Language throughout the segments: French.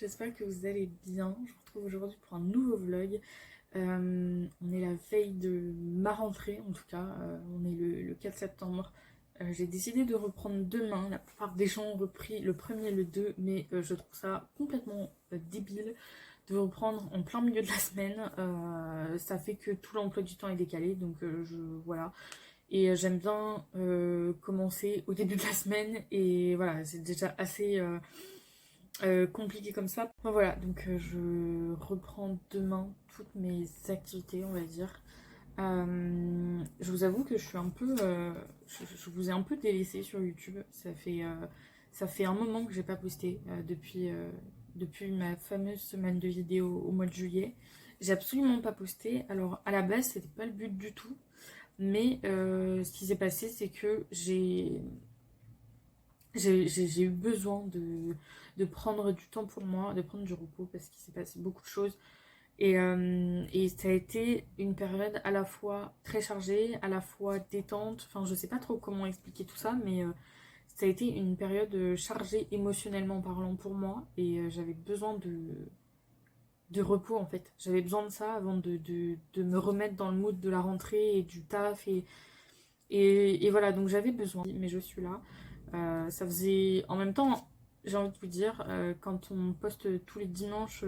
j'espère que vous allez bien. Je vous retrouve aujourd'hui pour un nouveau vlog. On est la veille de ma rentrée, en tout cas, on est le 4 septembre. J'ai décidé de reprendre demain. La plupart des gens ont repris le premier et le 2, mais je trouve ça complètement débile de reprendre en plein milieu de la semaine. Ça fait que tout l'emploi du temps est décalé, donc voilà. Et j'aime bien commencer au début de la semaine, et voilà, c'est déjà assez compliqué comme ça. Enfin, voilà, donc je reprends demain toutes mes activités, on va dire. Je vous avoue que je suis un peu, je vous ai un peu délaissé sur YouTube. Ça fait un moment que j'ai pas posté depuis ma fameuse semaine de vidéos au mois de juillet. J'ai absolument pas posté. Alors à la base, c'était pas le but du tout. Mais ce qui s'est passé, c'est que j'ai eu besoin de prendre du temps pour moi, de prendre du repos, parce qu'il s'est passé beaucoup de choses. Et ça a été une période à la fois très chargée, à la fois détente. Enfin, je sais pas trop comment expliquer tout ça, mais ça a été une période chargée émotionnellement parlant pour moi. Et j'avais besoin de repos, en fait. J'avais besoin de ça avant de me remettre dans le mood de la rentrée et du taf. Et voilà, donc j'avais besoin, mais je suis là. Ça faisait... En même temps, j'ai envie de vous dire, quand on poste tous les dimanches,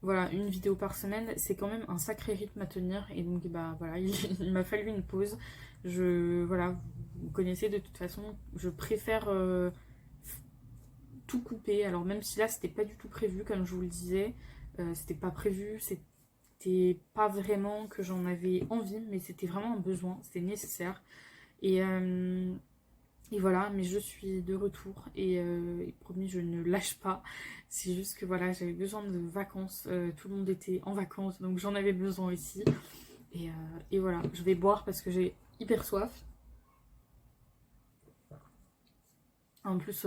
voilà, une vidéo par semaine, c'est quand même un sacré rythme à tenir. Et donc, bah voilà, il m'a fallu une pause. Voilà, vous connaissez de toute façon, je préfère tout couper. Alors même si là, c'était pas du tout prévu, comme je vous le disais, c'était pas prévu, c'était pas vraiment que j'en avais envie, mais c'était vraiment un besoin, c'était nécessaire. Et, euh, et voilà, mais je suis de retour et promis, je ne lâche pas. C'est juste que voilà, j'avais besoin de vacances. Tout le monde était en vacances, donc j'en avais besoin aussi. Et voilà, je vais boire parce que j'ai hyper soif. En plus,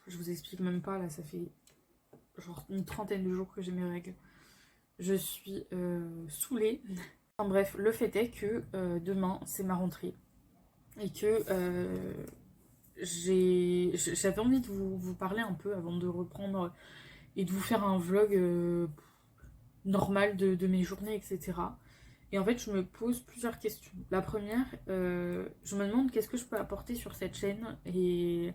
je vous explique même pas, là, ça fait genre une trentaine de jours que j'ai mes règles. Je suis saoulée. Enfin bref, le fait est que demain, c'est ma rentrée. Et que j'avais envie de vous parler un peu avant de reprendre et de vous faire un vlog normal de mes journées, etc. Et en fait, je me pose plusieurs questions. La première, je me demande qu'est-ce que je peux apporter sur cette chaîne. Et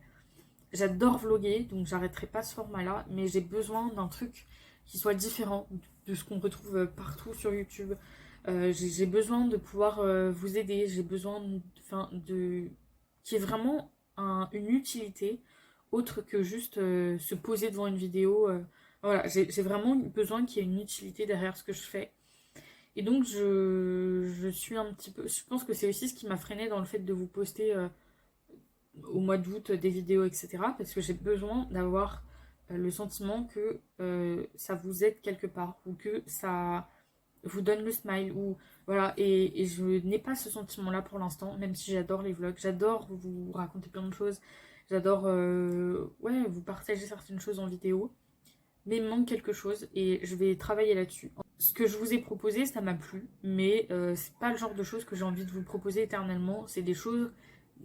j'adore vlogger, donc j'arrêterai pas ce format-là, mais j'ai besoin d'un truc qui soit différent de ce qu'on retrouve partout sur YouTube. J'ai besoin de pouvoir vous aider, j'ai besoin qu'il y ait vraiment une utilité autre que juste se poser devant une vidéo. Voilà, j'ai vraiment besoin qu'il y ait une utilité derrière ce que je fais. Et donc je suis un petit peu... Je pense que c'est aussi ce qui m'a freinée dans le fait de vous poster au mois d'août des vidéos, etc. Parce que j'ai besoin d'avoir le sentiment que ça vous aide quelque part ou que ça vous donne le smile ou voilà. Et je n'ai pas ce sentiment-là pour l'instant, même si j'adore les vlogs, j'adore vous raconter plein de choses, j'adore ouais, vous partager certaines choses en vidéo, mais il me manque quelque chose et je vais travailler là-dessus. Ce que je vous ai proposé, ça m'a plu, mais c'est pas le genre de choses que j'ai envie de vous proposer éternellement. C'est des choses,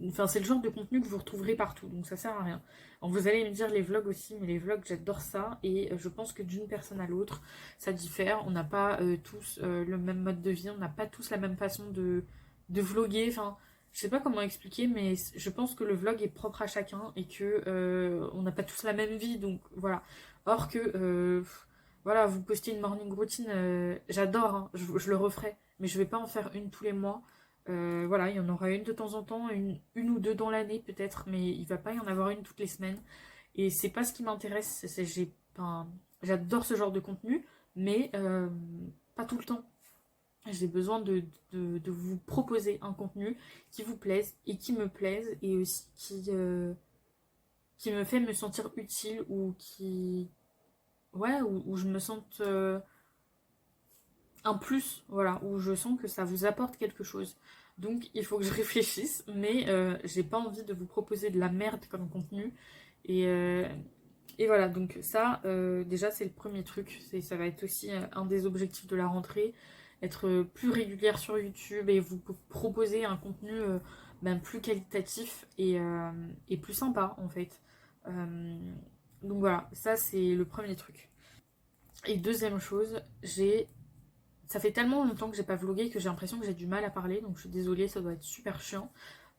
enfin c'est le genre de contenu que vous retrouverez partout, donc ça sert à rien. Alors, vous allez me dire les vlogs aussi, mais les vlogs j'adore ça et je pense que d'une personne à l'autre, ça diffère. On n'a pas tous le même mode de vie, on n'a pas tous la même façon de vlogger. Enfin, je sais pas comment expliquer, mais je pense que le vlog est propre à chacun et que on n'a pas tous la même vie, donc voilà. Or que voilà, vous postez une morning routine, j'adore, hein, je le referai, mais je vais pas en faire une tous les mois. Voilà, il y en aura une de temps en temps, une ou deux dans l'année peut-être, mais il va pas y en avoir une toutes les semaines. Et c'est pas ce qui m'intéresse. Enfin, j'adore ce genre de contenu, mais pas tout le temps. J'ai besoin de vous proposer un contenu qui vous plaise et qui me plaise et aussi qui me fait me sentir utile ou qui... Ouais, où je me sente un plus, voilà, où je sens que ça vous apporte quelque chose. Donc il faut que je réfléchisse, mais j'ai pas envie de vous proposer de la merde comme contenu. Et, euh, et voilà, donc ça, déjà c'est le premier truc. Ça va être aussi un des objectifs de la rentrée, être plus régulière sur YouTube et vous proposer un contenu ben, plus qualitatif et plus sympa en fait. Donc voilà, ça c'est le premier truc. Et deuxième chose, ça fait tellement longtemps que j'ai pas vlogué que j'ai l'impression que j'ai du mal à parler, donc je suis désolée, ça doit être super chiant.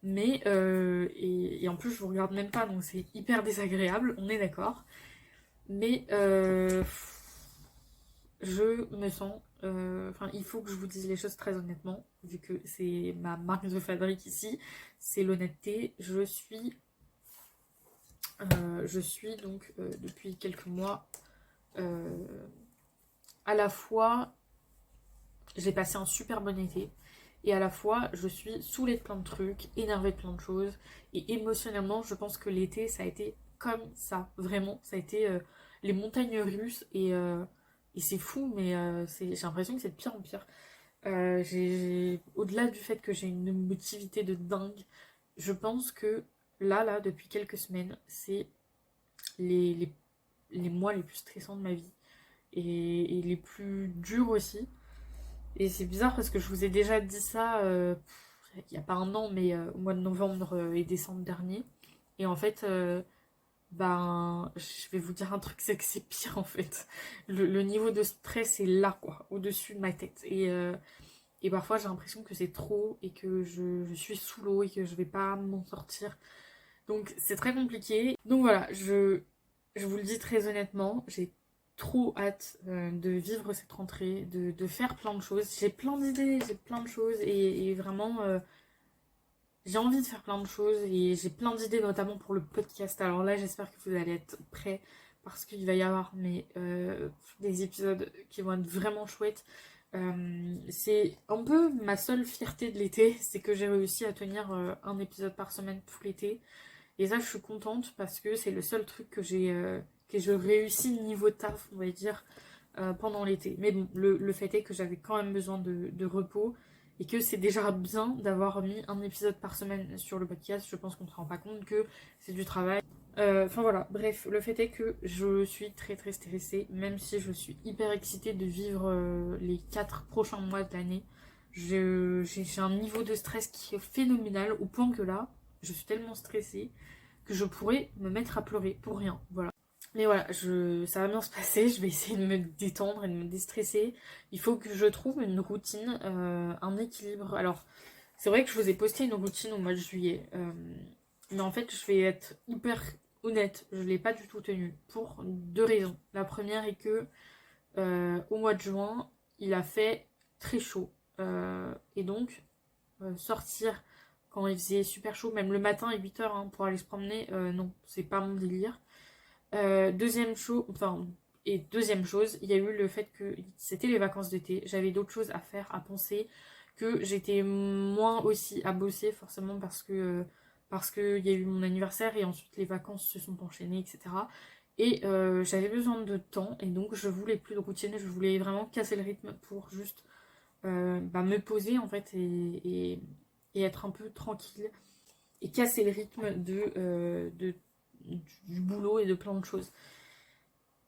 Mais, et en plus je vous regarde même pas, donc c'est hyper désagréable, on est d'accord. Mais je me sens, enfin il faut que je vous dise les choses très honnêtement, vu que c'est ma marque de fabrique ici, c'est l'honnêteté. Je suis donc depuis quelques mois euh, à la fois j'ai passé un super bon été et à la fois je suis saoulée de plein de trucs, énervée de plein de choses et émotionnellement je pense que l'été ça a été comme ça, vraiment, ça a été les montagnes russes et c'est fou mais j'ai l'impression que c'est de pire en pire. Au-delà du fait que j'ai une émotivité de dingue, je pense que là depuis quelques semaines, c'est les, les, les mois les plus stressants de ma vie et les plus durs aussi. Et c'est bizarre parce que je vous ai déjà dit ça il n'y a pas un an, mais au mois de novembre et décembre dernier. Et en fait, ben, je vais vous dire un truc, c'est que c'est pire en fait. Le niveau de stress est là, quoi, au-dessus de ma tête. Et parfois, j'ai l'impression que c'est trop et que je suis sous l'eau et que je vais pas m'en sortir. Donc, c'est très compliqué. Donc voilà, je vous le dis très honnêtement, j'ai trop hâte de vivre cette rentrée, de faire plein de choses. J'ai plein d'idées, j'ai plein de choses et vraiment j'ai envie de faire plein de choses et j'ai plein d'idées notamment pour le podcast. Alors là j'espère que vous allez être prêts parce qu'il va y avoir des épisodes qui vont être vraiment chouettes. C'est un peu ma seule fierté de l'été, c'est que j'ai réussi à tenir un épisode par semaine tout l'été. Et ça, je suis contente parce que c'est le seul truc que je réussis niveau taf, on va dire, pendant l'été. Mais bon, le fait est que j'avais quand même besoin de repos et que c'est déjà bien d'avoir mis un épisode par semaine sur le podcast. Je pense qu'on ne se rend pas compte que c'est du travail. Enfin voilà, bref, le fait est que je suis très très stressée, même si je suis hyper excitée de vivre les 4 prochains mois de l'année. J'ai un niveau de stress qui est phénoménal au point que là, je suis tellement stressée que je pourrais me mettre à pleurer pour rien. Voilà. Mais voilà, ça va bien se passer, je vais essayer de me détendre et de me déstresser. Il faut que je trouve une routine, un équilibre. Alors, c'est vrai que je vous ai posté une routine au mois de juillet, mais en fait, je vais être hyper honnête, je ne l'ai pas du tout tenue pour deux raisons. La première est que au mois de juin, il a fait très chaud. Et donc, sortir quand il faisait super chaud, même le matin à 8h pour aller se promener, non, c'est pas mon délire. Deuxième chose, il y a eu le fait que c'était les vacances d'été, j'avais d'autres choses à faire, à penser, que j'étais moins aussi à bosser forcément parce que il y a eu mon anniversaire et ensuite les vacances se sont enchaînées, etc. Et j'avais besoin de temps et donc je voulais plus de routine, je voulais vraiment casser le rythme pour juste me poser en fait et être un peu tranquille et casser le rythme du boulot et de plein de choses.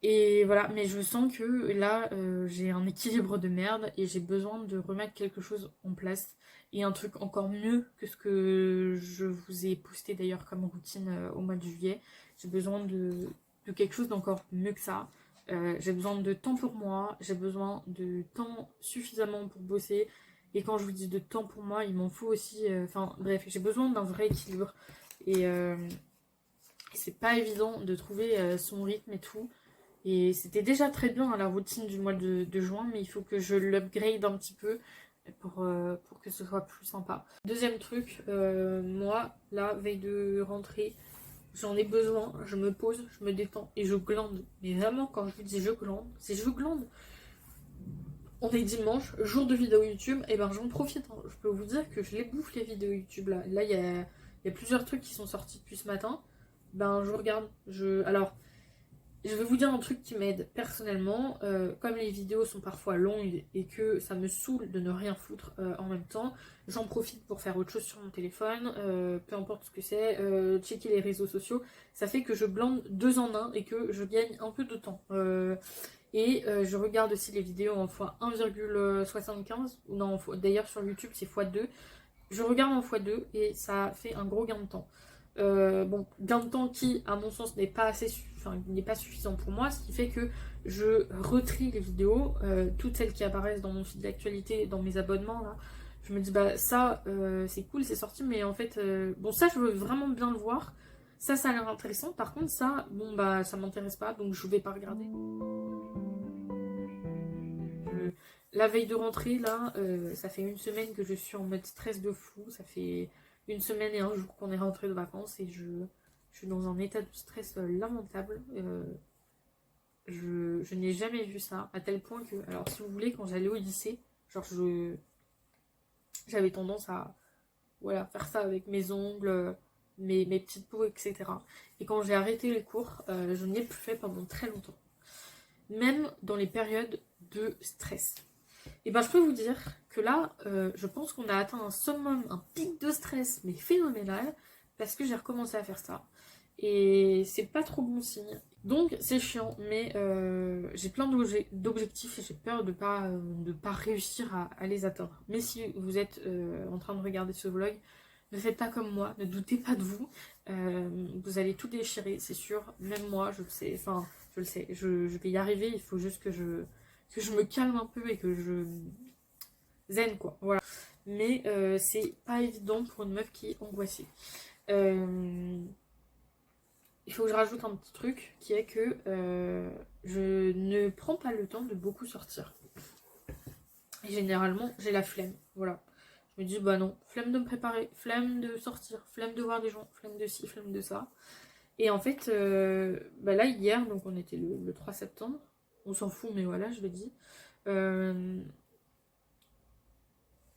Et voilà, mais je sens que là, j'ai un équilibre de merde et j'ai besoin de remettre quelque chose en place. Et un truc encore mieux que ce que je vous ai posté d'ailleurs comme routine au mois de juillet. J'ai besoin de quelque chose d'encore mieux que ça. J'ai besoin de temps pour moi, j'ai besoin de temps suffisamment pour bosser. Et quand je vous dis de temps pour moi, il m'en faut aussi. Enfin bref, j'ai besoin d'un vrai équilibre. Et c'est pas évident de trouver son rythme et tout. Et c'était déjà très bien la routine du mois de juin, mais il faut que je l'upgrade un petit peu pour que ce soit plus sympa. Deuxième truc, moi, la veille de rentrée, j'en ai besoin, je me pose, je me détends et je glande. Mais vraiment, quand je vous dis je glande, c'est je glande. On est dimanche, jour de vidéo YouTube, et ben j'en profite. Je peux vous dire que je les bouffe les vidéos YouTube là. Là, il y a plusieurs trucs qui sont sortis depuis ce matin. Ben, je regarde. Alors, je vais vous dire un truc qui m'aide personnellement, comme les vidéos sont parfois longues et que ça me saoule de ne rien foutre en même temps, j'en profite pour faire autre chose sur mon téléphone, peu importe ce que c'est, checker les réseaux sociaux, ça fait que je blinde deux en un et que je gagne un peu de temps. Je regarde aussi les vidéos en x1,75, ou non, d'ailleurs sur YouTube c'est x2, je regarde en x2 et ça fait un gros gain de temps. Bon, gain de temps qui, à mon sens, n'est pas assez, enfin, n'est pas suffisant pour moi, ce qui fait que je retrie les vidéos, toutes celles qui apparaissent dans mon feed d'actualité, dans mes abonnements là. Je me dis bah ça c'est cool, c'est sorti, mais en fait bon ça je veux vraiment bien le voir. Ça a l'air intéressant. Par contre ça bon bah ça m'intéresse pas, donc je vais pas regarder. La veille de rentrée là, ça fait une semaine que je suis en mode stress de fou. Ça fait une semaine et un jour qu'on est rentré de vacances et je suis dans un état de stress lamentable. Je n'ai jamais vu ça, à tel point que, alors si vous voulez, quand j'allais au lycée, genre j'avais tendance à voilà, faire ça avec mes ongles, mes petites peaux, etc. Et quand j'ai arrêté les cours, je n'y ai plus fait pendant très longtemps. Même dans les périodes de stress. Et ben je peux vous dire que là, je pense qu'on a atteint un summum, un pic de stress, mais phénoménal, parce que j'ai recommencé à faire ça. Et c'est pas trop bon signe. Donc c'est chiant, mais j'ai plein d'objectifs et j'ai peur de pas réussir à les atteindre. Mais si vous êtes en train de regarder ce vlog, ne faites pas comme moi, ne doutez pas de vous. Vous allez tout déchirer, c'est sûr. Même moi, je le sais, enfin, je le sais, je vais y arriver. Il faut juste que je me calme un peu et que je zen, quoi. Voilà. Mais c'est pas évident pour une meuf qui est angoissée. Il faut que je rajoute un petit truc qui est que je ne prends pas le temps de beaucoup sortir. Et généralement, j'ai la flemme. Voilà. Je me dis, bah non, flemme de me préparer, flemme de sortir, flemme de voir des gens, flemme de ci, flemme de ça. Et en fait, bah là, hier, donc on était le 3 septembre, on s'en fout, mais voilà, je le dis.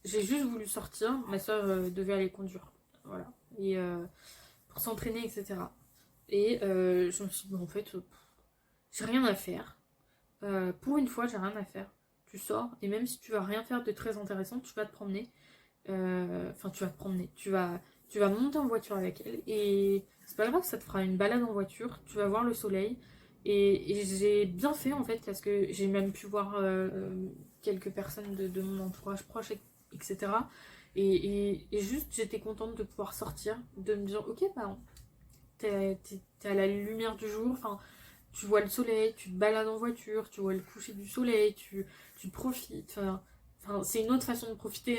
J'ai juste voulu sortir, ma soeur devait aller conduire. Voilà. Et pour s'entraîner, etc. Et je me suis dit, bon, en fait, j'ai rien à faire. Pour une fois, j'ai rien à faire. Tu sors, et même si tu vas rien faire de très intéressant, tu vas te promener. Enfin, tu vas te promener. Tu vas monter en voiture avec elle. Et c'est pas grave, ça te fera une balade en voiture. Tu vas voir le soleil. Et j'ai bien fait, en fait, parce que j'ai même pu voir quelques personnes de mon entourage proche, etc. Et juste, j'étais contente de pouvoir sortir, de me dire, ok, bah, t'es à la lumière du jour, enfin, tu vois le soleil, tu te balades en voiture, tu vois le coucher du soleil, tu profites. Enfin, c'est une autre façon de profiter,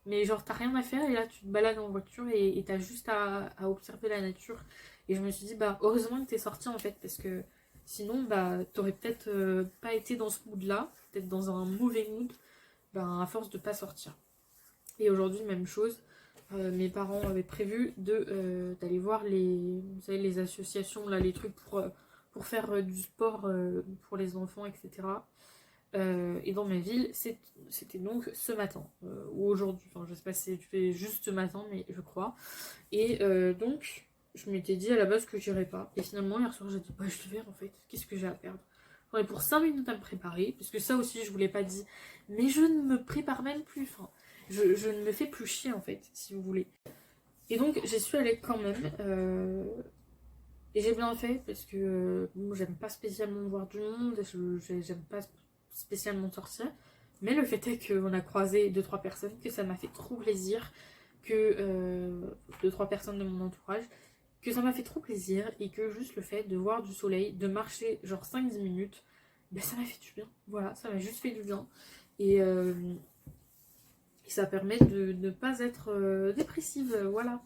mais genre t'as rien à faire et là tu te balades en voiture et t'as juste à observer la nature. Et je me suis dit, bah heureusement que t'es sortie en fait, parce que sinon, bah t'aurais peut-être pas été dans ce mood-là, peut-être dans un mauvais mood, bah, à force de pas sortir. Et aujourd'hui, même chose. Mes parents avaient prévu d'aller voir vous savez, les associations, là, les trucs pour faire du sport pour les enfants, etc. Et dans ma ville, c'était donc ce matin, ou aujourd'hui, enfin je sais pas si c'était juste ce matin, mais je crois. Et donc, je m'étais dit à la base que j'irais pas. Et finalement, hier soir, j'ai dit, bah je vais en fait, qu'est-ce que j'ai à perdre? J'en ai pour 5 minutes à me préparer, parce que ça aussi, je vous l'ai pas dit. Mais je ne me prépare même plus, enfin, je ne me fais plus chier en fait, si vous voulez. Et donc, j'y suis allée quand même. Et j'ai bien fait, parce que bon, j'aime pas spécialement voir du monde, j'aime pas spécialement sortir. Mais le fait est qu'on a croisé deux trois personnes, que ça m'a fait trop plaisir, que deux trois personnes de mon entourage, que ça m'a fait trop plaisir et que juste le fait de voir du soleil, de marcher genre 5-10 minutes, ben ça m'a fait du bien. Voilà, ça m'a juste fait du bien. Et, et ça permet de ne pas être dépressive, voilà.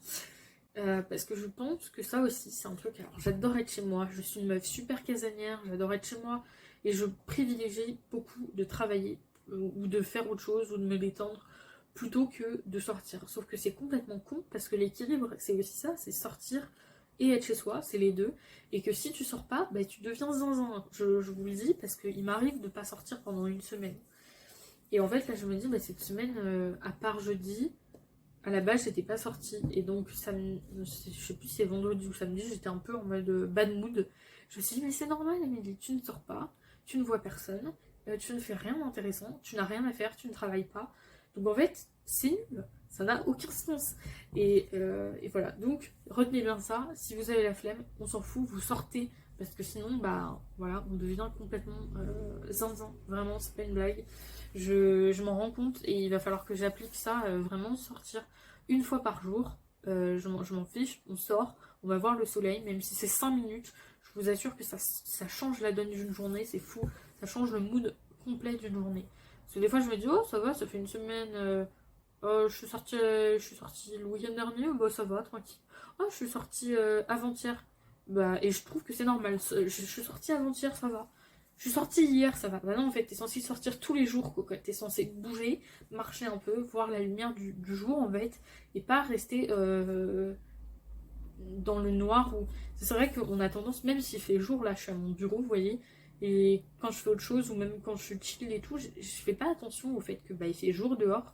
Parce que je pense que ça aussi c'est un truc, alors j'adore être chez moi, je suis une meuf super casanière, j'adore être chez moi et je privilégie beaucoup de travailler ou de faire autre chose ou de me détendre plutôt que de sortir. Sauf que c'est complètement con parce que l'équilibre c'est aussi ça, c'est sortir et être chez soi, c'est les deux. Et que si tu sors pas, bah, tu deviens zinzin. Je vous le dis parce qu'il m'arrive de pas sortir pendant une semaine. Et en fait là je me dis, bah, cette semaine, à part jeudi, à la base j'étais pas sortie et donc je sais plus si c'est vendredi ou samedi, j'étais un peu en mode bad mood. Je me suis dit mais c'est normal Amélie, tu ne sors pas, tu ne vois personne, tu ne fais rien d'intéressant, tu n'as rien à faire, tu ne travailles pas. Donc en fait c'est nul, ça n'a aucun sens. Et voilà, donc retenez bien ça, si vous avez la flemme, on s'en fout, vous sortez. Parce que sinon, bah voilà, on devient complètement zinzin. Vraiment, c'est pas une blague. Je m'en rends compte et il va falloir que j'applique ça, vraiment sortir une fois par jour. je m'en fiche, on sort, on va voir le soleil, même si c'est 5 minutes, je vous assure que ça change la donne d'une journée, c'est fou, ça change le mood complet d'une journée. Parce que des fois je me dis, oh ça va, ça fait une semaine, je suis sortie le week-end dernier, bah ça va, tranquille. Oh, je suis sortie avant-hier, bah, et je trouve que c'est normal, je suis sortie avant-hier, ça va. Je suis sortie hier, ça va. Bah non, en fait, t'es censé sortir tous les jours, quoi. T'es censé bouger, marcher un peu, voir la lumière du jour, en fait, et pas rester dans le noir. C'est vrai qu'on a tendance, même s'il fait jour, là, je suis à mon bureau, vous voyez, et quand je fais autre chose, ou même quand je suis chill et tout, je fais pas attention au fait que bah, il fait jour dehors,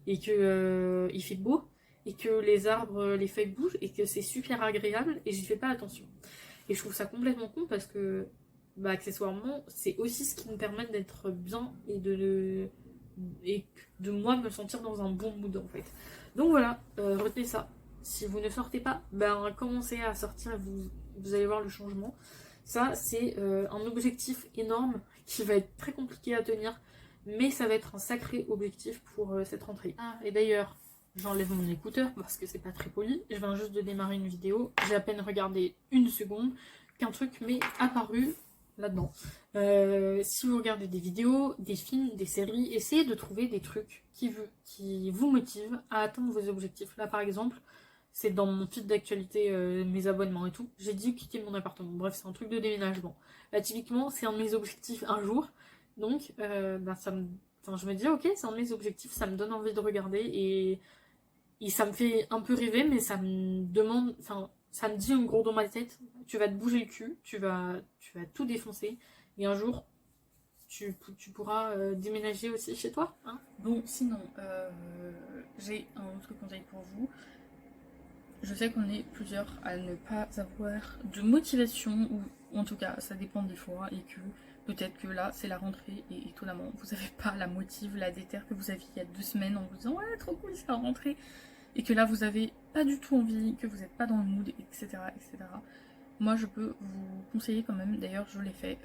et que il fait beau, et que les arbres, les feuilles bougent, et que c'est super agréable, et j'y fais pas attention. Et je trouve ça complètement con parce que, bah, accessoirement, c'est aussi ce qui me permet d'être bien et de moi me sentir dans un bon mood en fait. Donc voilà, retenez ça. Si vous ne sortez pas, ben commencez à sortir et vous allez voir le changement. Ça, c'est un objectif énorme qui va être très compliqué à tenir, mais ça va être un sacré objectif pour cette rentrée. Ah, et d'ailleurs, j'enlève mon écouteur parce que c'est pas très poli. Je viens juste de démarrer une vidéo. J'ai à peine regardé une seconde qu'un truc m'est apparu là-dedans. Si vous regardez des vidéos, des films, des séries, essayez de trouver des trucs qui vous motivent à atteindre vos objectifs. Là, par exemple, c'est dans mon feed d'actualité, mes abonnements et tout. J'ai dû quitter mon appartement. Bref, c'est un truc de déménagement. Là, typiquement, c'est un de mes objectifs un jour. Donc, enfin, je me dis, ok, c'est un de mes objectifs, ça me donne envie de regarder et ça me fait un peu rêver, mais ça me demande, enfin, ça me dit en gros dans ma tête, tu vas te bouger le cul, tu vas tout défoncer, et un jour, tu pourras déménager aussi chez toi. Hein. Bon, sinon, j'ai un autre conseil pour vous. Je sais qu'on est plusieurs à ne pas avoir de motivation, ou en tout cas, ça dépend des fois, et que peut-être que là, c'est la rentrée, et étonnamment, vous n'avez pas la motive, la déterre que vous aviez il y a 2 semaines en vous disant « Ouais, trop cool, c'est la rentrée !» et que là vous avez pas du tout envie, que vous n'êtes pas dans le mood, etc., etc. Moi je peux vous conseiller quand même, d'ailleurs je l'ai fait,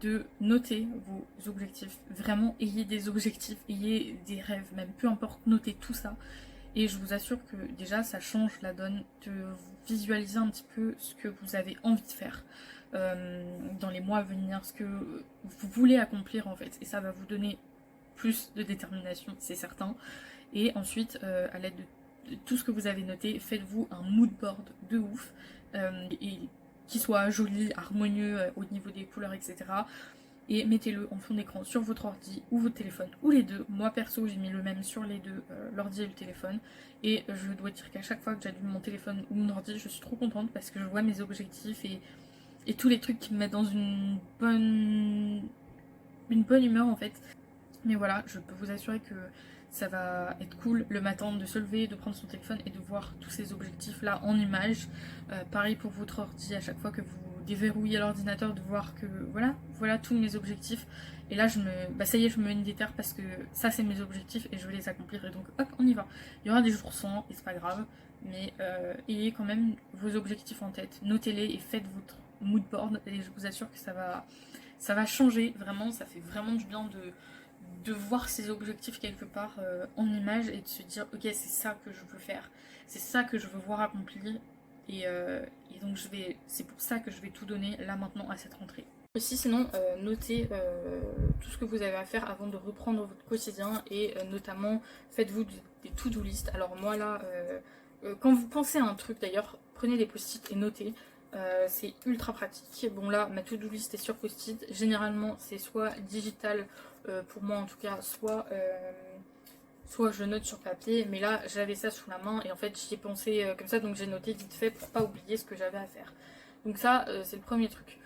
de noter vos objectifs. Vraiment, ayez des objectifs, ayez des rêves, même peu importe, notez tout ça. Et je vous assure que déjà ça change la donne de visualiser un petit peu ce que vous avez envie de faire dans les mois à venir, ce que vous voulez accomplir en fait. Et ça va vous donner plus de détermination, c'est certain. Et ensuite, à l'aide de tout ce que vous avez noté, faites-vous un mood board de ouf, et qui soit joli, harmonieux au niveau des couleurs, etc. Et mettez-le en fond d'écran sur votre ordi ou votre téléphone, ou les deux. Moi perso, j'ai mis le même sur les deux, l'ordi et le téléphone. Et je dois dire qu'à chaque fois que j'allume mon téléphone ou mon ordi, je suis trop contente parce que je vois mes objectifs et tous les trucs qui me mettent dans une bonne humeur en fait. Mais voilà, je peux vous assurer que ça va être cool le matin de se lever, de prendre son téléphone et de voir tous ces objectifs là en images. Pareil pour votre ordi, à chaque fois que vous déverrouillez l'ordinateur, de voir que voilà tous mes objectifs. Et là ça y est, je me mets une déterre parce que ça c'est mes objectifs et je vais les accomplir. Et donc hop, on y va. Il y aura des jours sans et c'est pas grave, mais ayez quand même vos objectifs en tête, notez-les et faites votre mood board et je vous assure que ça va changer vraiment. Ça fait vraiment du bien de voir ses objectifs quelque part en image et de se dire ok, c'est ça que je veux faire, c'est ça que je veux voir accompli et donc c'est pour ça que je vais tout donner là maintenant à cette rentrée. Aussi sinon notez tout ce que vous avez à faire avant de reprendre votre quotidien et notamment faites-vous des to-do list. Alors moi là quand vous pensez à un truc d'ailleurs, prenez des post-it et notez. C'est ultra pratique. Bon là ma to-do list est sur post-it, généralement c'est soit digital pour moi en tout cas, soit je note sur papier, mais là j'avais ça sous la main et en fait j'y ai pensé comme ça, donc j'ai noté vite fait pour pas oublier ce que j'avais à faire. Donc ça c'est le premier truc.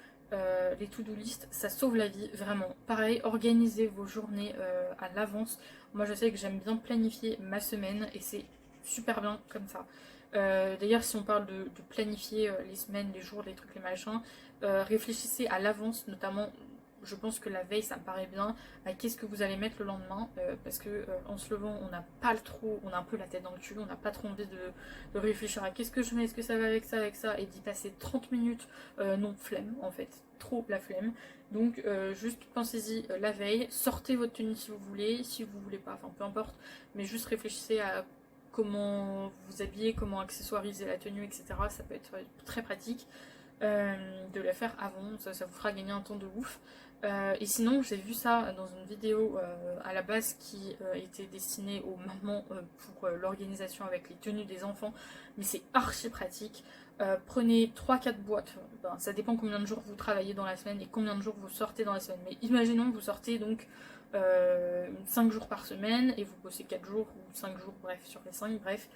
Les to-do list, ça sauve la vie, vraiment. Pareil, organisez vos journées à l'avance. Moi je sais que j'aime bien planifier ma semaine et c'est super bien comme ça. D'ailleurs si on parle de planifier les semaines, les jours, les trucs, les machins, réfléchissez à l'avance, notamment je pense que la veille ça me paraît bien, à qu'est-ce que vous allez mettre le lendemain, parce que en se levant on n'a pas on a un peu la tête dans le cul, on n'a pas trop envie de réfléchir à qu'est-ce que je mets, est-ce que ça va avec ça, et d'y passer 30 minutes, non, flemme en fait, trop la flemme. Donc juste pensez-y la veille, sortez votre tenue si vous voulez pas, enfin peu importe, mais juste réfléchissez à comment vous habiller, comment accessoiriser la tenue, etc. Ça peut être très pratique de la faire avant, ça vous fera gagner un temps de ouf. Et sinon, j'ai vu ça dans une vidéo à la base qui était destinée aux mamans pour l'organisation avec les tenues des enfants, mais c'est archi pratique. Prenez 3-4 boîtes, ben, ça dépend combien de jours vous travaillez dans la semaine et combien de jours vous sortez dans la semaine. Mais imaginons que vous sortez donc 5 jours par semaine et vous bossez 4 jours ou 5 jours, bref, sur les 5, bref.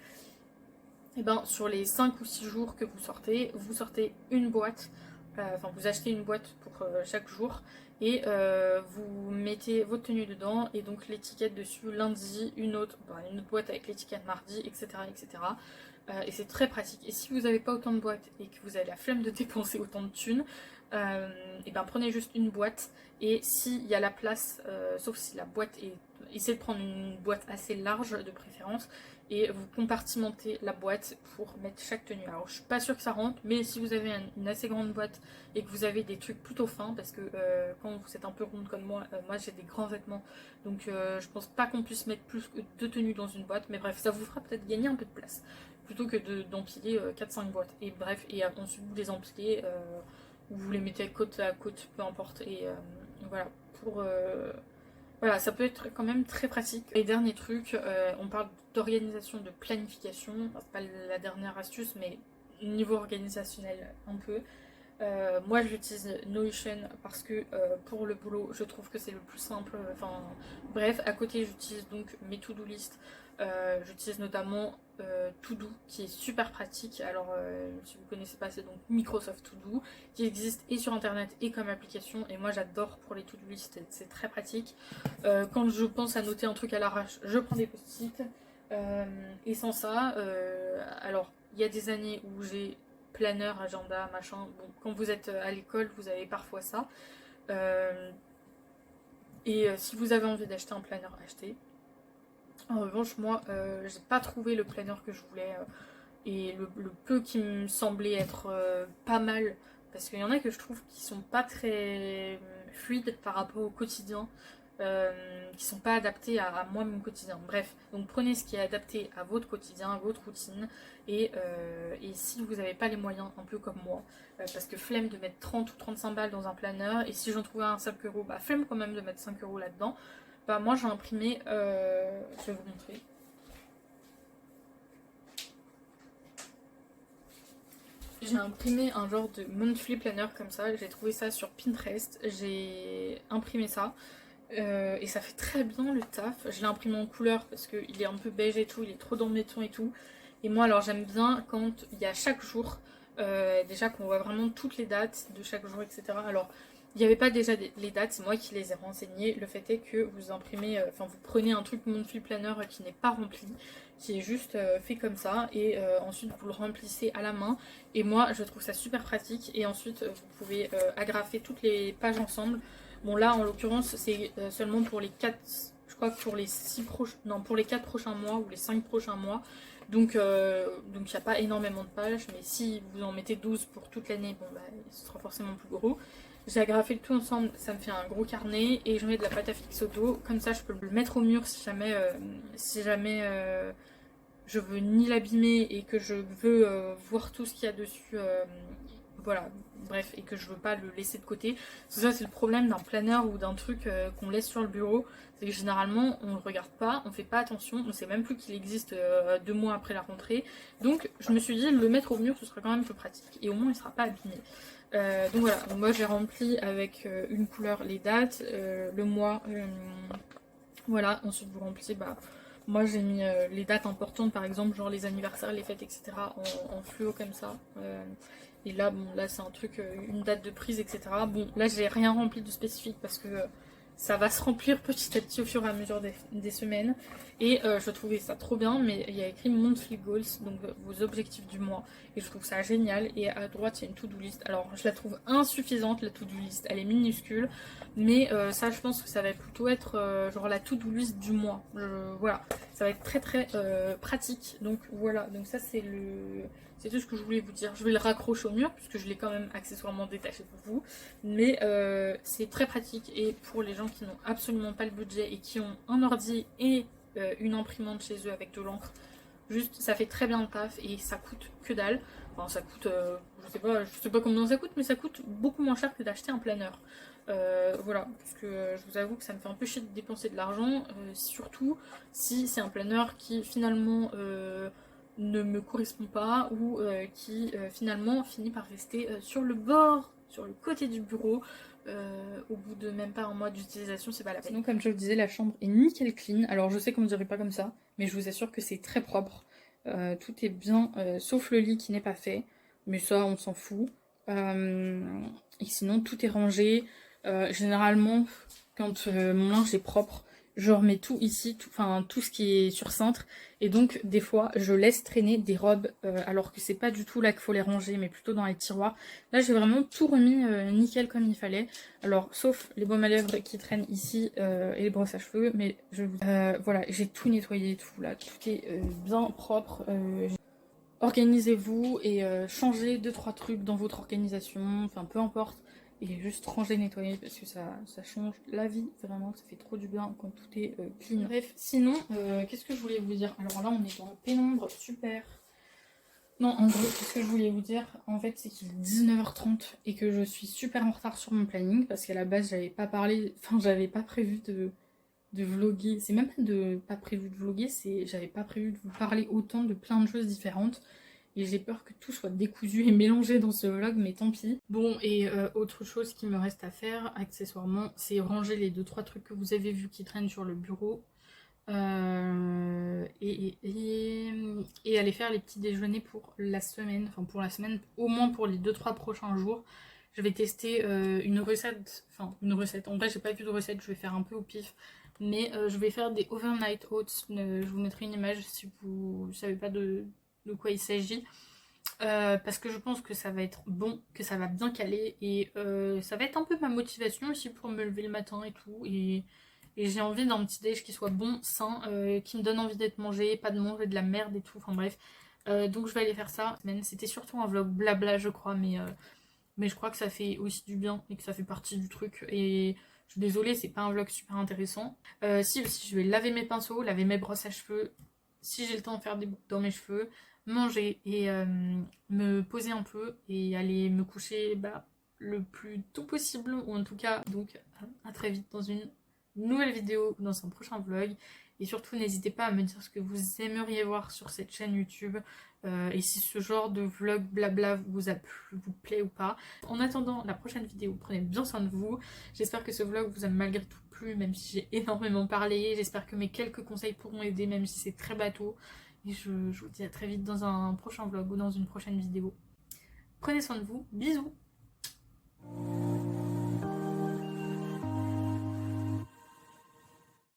Et ben sur les 5 ou 6 jours que vous sortez une boîte, enfin vous achetez une boîte pour chaque jour et vous mettez votre tenue dedans et donc l'étiquette dessus lundi, une autre boîte avec l'étiquette mardi, etc. etc. Et c'est très pratique. Et si vous n'avez pas autant de boîtes et que vous avez la flemme de dépenser autant de thunes, et ben prenez juste une boîte et s'il y a la place, sauf si la boîte est... Essayez de prendre une boîte assez large de préférence et vous compartimentez la boîte pour mettre chaque tenue. Alors je suis pas sûre que ça rentre, mais si vous avez une assez grande boîte et que vous avez des trucs plutôt fins, parce que quand vous êtes un peu ronde comme moi, moi j'ai des grands vêtements, donc je pense pas qu'on puisse mettre plus que 2 tenues dans une boîte, mais bref, ça vous fera peut-être gagner un peu de place, plutôt que d'empiler 4-5 boîtes. Et bref, et ensuite vous les empilez, ou vous les mettez côte à côte, peu importe, et voilà, pour... Voilà, ça peut être quand même très pratique. Et dernier truc, on parle d'organisation, de planification. Enfin, c'est pas la dernière astuce, mais niveau organisationnel un peu. Moi j'utilise Notion parce que pour le boulot je trouve que c'est le plus simple. Enfin bref, à côté j'utilise donc mes to-do list. J'utilise notamment To-Do qui est super pratique. Alors si vous connaissez pas, c'est donc Microsoft To-Do qui existe et sur internet et comme application, et moi j'adore pour les to-do list, c'est très pratique. Quand je pense à noter un truc à l'arrache, je prends des post-it. Et sans ça, alors il y a des années où j'ai planeur, agenda, machin. Bon, quand vous êtes à l'école, vous avez parfois ça. Si vous avez envie d'acheter un planeur, achetez. En revanche, moi, j'ai pas trouvé le planeur que je voulais. Et le peu qui me semblait être pas mal, parce qu'il y en a que je trouve qui sont pas très fluides par rapport au quotidien, qui sont pas adaptés à moi, mon quotidien. Bref, donc prenez ce qui est adapté à votre quotidien, à votre routine, et si vous n'avez pas les moyens, un peu comme moi, parce que flemme de mettre 30 ou 35 balles dans un planeur, et si j'en trouvais un 5 euros, bah flemme quand même de mettre 5 euros là-dedans, bah moi j'ai imprimé, je vais vous montrer. J'ai imprimé un genre de monthly planner comme ça, j'ai trouvé ça sur Pinterest, j'ai imprimé ça et ça fait très bien le taf. Je l'ai imprimé en couleur parce qu'il est un peu beige et tout, il est trop dans le béton et tout. Et moi alors j'aime bien quand il y a chaque jour, déjà qu'on voit vraiment toutes les dates de chaque jour, etc. Alors il n'y avait pas déjà les dates, c'est moi qui les ai renseignées. Le fait est que vous imprimez, enfin vous prenez un truc monthly planner qui n'est pas rempli, qui est juste fait comme ça, et ensuite vous le remplissez à la main. Et moi je trouve ça super pratique, et ensuite vous pouvez agrafer toutes les pages ensemble. Bon là en l'occurrence c'est seulement pour les 4, je crois que pour les 6 prochains, non pour les 4 prochains mois ou les 5 prochains mois. Donc il n'y a pas énormément de pages, mais si vous en mettez 12 pour toute l'année, bon bah ce sera forcément plus gros. J'ai agrafé le tout ensemble, ça me fait un gros carnet, et je mets de la pâte à fixe au dos, comme ça je peux le mettre au mur si jamais je veux ni l'abîmer et que je veux voir tout ce qu'il y a dessus, voilà, bref, et que je veux pas le laisser de côté. Parce que ça c'est le problème d'un planeur ou d'un truc qu'on laisse sur le bureau, c'est que généralement on ne regarde pas, on fait pas attention, on sait même plus qu'il existe 2 mois après la rentrée. Donc je me suis dit le mettre au mur ce serait quand même plus pratique, et au moins il sera pas abîmé. Donc voilà, donc moi j'ai rempli avec une couleur les dates, le mois, voilà, ensuite vous remplissez, bah moi j'ai mis les dates importantes, par exemple genre les anniversaires, les fêtes, etc. en fluo comme ça. Et là, bon, là c'est un truc, une date de prise, etc. Bon, là j'ai rien rempli de spécifique parce que ça va se remplir petit à petit au fur et à mesure des semaines. Et je trouvais ça trop bien, mais il y a écrit Monthly Goals, donc vos objectifs du mois. Et je trouve ça génial. Et à droite, il y a une to-do list. Alors je la trouve insuffisante, la to-do list. Elle est minuscule. Mais ça, je pense que ça va plutôt être genre la to-do list du mois. Voilà, ça va être très très pratique. Donc voilà, donc ça c'est tout ce que je voulais vous dire. Je vais le raccrocher au mur puisque je l'ai quand même accessoirement détaché pour vous. Mais c'est très pratique, et pour les gens qui n'ont absolument pas le budget et qui ont un ordi et une imprimante chez eux avec de l'encre, Juste, ça fait très bien le taf et ça coûte que dalle. Enfin, ça coûte, je sais pas combien ça coûte, mais ça coûte beaucoup moins cher que d'acheter un planeur. Voilà, parce que je vous avoue que ça me fait un peu chier de dépenser de l'argent, surtout si c'est un planeur qui finalement ne me correspond pas ou qui finalement finit par rester sur le bord, sur le côté du bureau. Au bout de même pas un mois d'utilisation, c'est pas la peine. Sinon, comme je le disais, la chambre est nickel clean. Alors, je sais qu'on ne dirait pas comme ça, mais je vous assure que c'est très propre. Tout est bien, sauf le lit qui n'est pas fait. Mais ça, on s'en fout. Et sinon, tout est rangé. Généralement, quand mon linge est propre, je remets tout ici, tout ce qui est sur cintre. Et donc, des fois, je laisse traîner des robes, alors que c'est pas du tout là qu'il faut les ranger, mais plutôt dans les tiroirs. Là, j'ai vraiment tout remis nickel comme il fallait. Alors, sauf les baumes à lèvres qui traînent ici et les brosses à cheveux. Mais voilà, j'ai tout nettoyé et tout. Là, tout est bien propre. Organisez-vous et changez 2-3 trucs dans votre organisation. Enfin, peu importe. Et juste ranger, nettoyer parce que ça change la vie. Vraiment, ça fait trop du bien quand tout est clean. Bref, sinon, qu'est-ce que je voulais vous dire? Alors là, on est dans la pénombre, super. Non, en gros, ce que je voulais vous dire, en fait, c'est qu'il est 19h30 et que je suis super en retard sur mon planning parce qu'à la base, j'avais pas parlé, enfin, j'avais pas prévu de vlogger. C'est même pas de pas prévu de vlogger, c'est j'avais pas prévu de vous parler autant de plein de choses différentes. Et j'ai peur que tout soit décousu et mélangé dans ce vlog, mais tant pis. Bon, et autre chose qui me reste à faire, accessoirement, c'est ranger les 2-3 trucs que vous avez vus qui traînent sur le bureau. Et aller faire les petits déjeuners pour la semaine, enfin pour la semaine, au moins pour les 2-3 prochains jours. Je vais tester une recette, en vrai j'ai pas vu de recette, je vais faire un peu au pif, mais je vais faire des overnight oats, je vous mettrai une image si vous savez pas de quoi il s'agit. Parce que je pense que ça va être bon, que ça va bien caler et ça va être un peu ma motivation aussi pour me lever le matin et tout. Et j'ai envie d'un petit déj qui soit bon, sain, qui me donne envie d'être mangé, pas de manger de la merde et tout, enfin bref. Donc je vais aller faire ça. C'était surtout un vlog blabla je crois, mais je crois que ça fait aussi du bien et que ça fait partie du truc. Et je suis désolée, c'est pas un vlog super intéressant. Si aussi je vais laver mes pinceaux, laver mes brosses à cheveux, si j'ai le temps de faire des boucles dans mes cheveux, manger et me poser un peu et aller me coucher le plus tôt possible, ou en tout cas donc à très vite dans une nouvelle vidéo ou dans un prochain vlog. Et surtout n'hésitez pas à me dire ce que vous aimeriez voir sur cette chaîne YouTube et si ce genre de vlog blabla vous a plu, vous plaît ou pas. En attendant la prochaine vidéo, prenez bien soin de vous. J'espère que ce vlog vous a malgré tout plu, même si j'ai énormément parlé. J'espère que mes quelques conseils pourront aider, même si c'est très bateau. Et je vous dis à très vite dans un prochain vlog ou dans une prochaine vidéo. Prenez soin de vous, bisous!